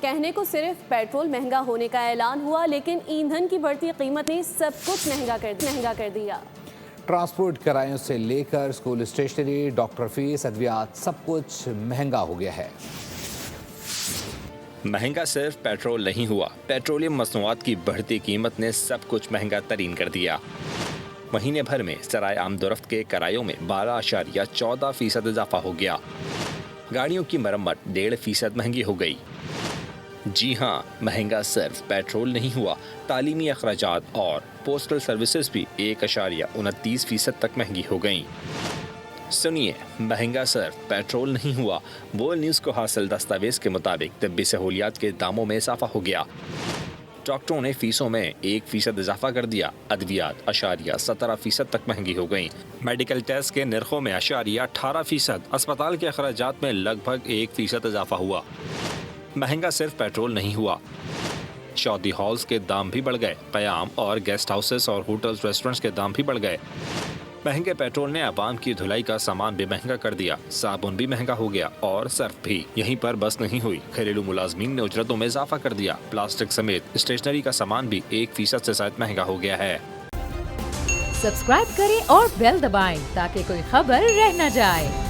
کہنے کو صرف پیٹرول مہنگا ہونے کا اعلان ہوا، لیکن ایندھن کی بڑھتی قیمت نے سب کچھ مہنگا کر دیا۔ ٹرانسپورٹ کرایوں سے لے کر اسکول اسٹیشنری، ڈاکٹر فیس، ادویات، سب کچھ مہنگا ہو گیا ہے۔ مہنگا صرف پیٹرول نہیں ہوا، پیٹرولیم مصنوعات کی بڑھتی قیمت نے سب کچھ مہنگا ترین کر دیا۔ مہینے بھر میں ذرائع آمد و رفت کے کرایوں میں 12.14% اضافہ ہو گیا۔ گاڑیوں کی مرمت 1.5% مہنگی ہو گئی۔ جی ہاں، مہنگا صرف پیٹرول نہیں ہوا، تعلیمی اخراجات اور پوسٹل سروسز بھی 1.29% تک مہنگی ہو گئیں۔ سنیے، مہنگا صرف پیٹرول نہیں ہوا، ورلڈ نیوز کو حاصل دستاویز کے مطابق طبی سہولیات کے داموں میں اضافہ ہو گیا۔ ڈاکٹروں نے فیسوں میں 1% اضافہ کر دیا، ادویات 17% تک مہنگی ہو گئیں، میڈیکل ٹیسٹ کے نرخوں میں 18%، اسپتال کے اخراجات میں لگ بھگ 1% اضافہ ہوا۔ مہنگا صرف پیٹرول نہیں ہوا، شادی ہالز کے دام بھی بڑھ گئے، قیام اور گیسٹ ہاؤسز اور ہوٹلز ریسٹورنٹس کے دام بھی بڑھ گئے۔ مہنگے پیٹرول نے عوام کی دھلائی کا سامان بھی مہنگا کر دیا، صابن بھی مہنگا ہو گیا اور صرف بھی۔ یہیں پر بس نہیں ہوئی، گھریلو ملازمین نے اجرتوں میں اضافہ کر دیا، پلاسٹک سمیت اسٹیشنری کا سامان بھی 1% سے زائد مہنگا ہو گیا ہے۔ سبسکرائب کریں اور بیل دبائیں تاکہ کوئی خبر رہ نہ جائے۔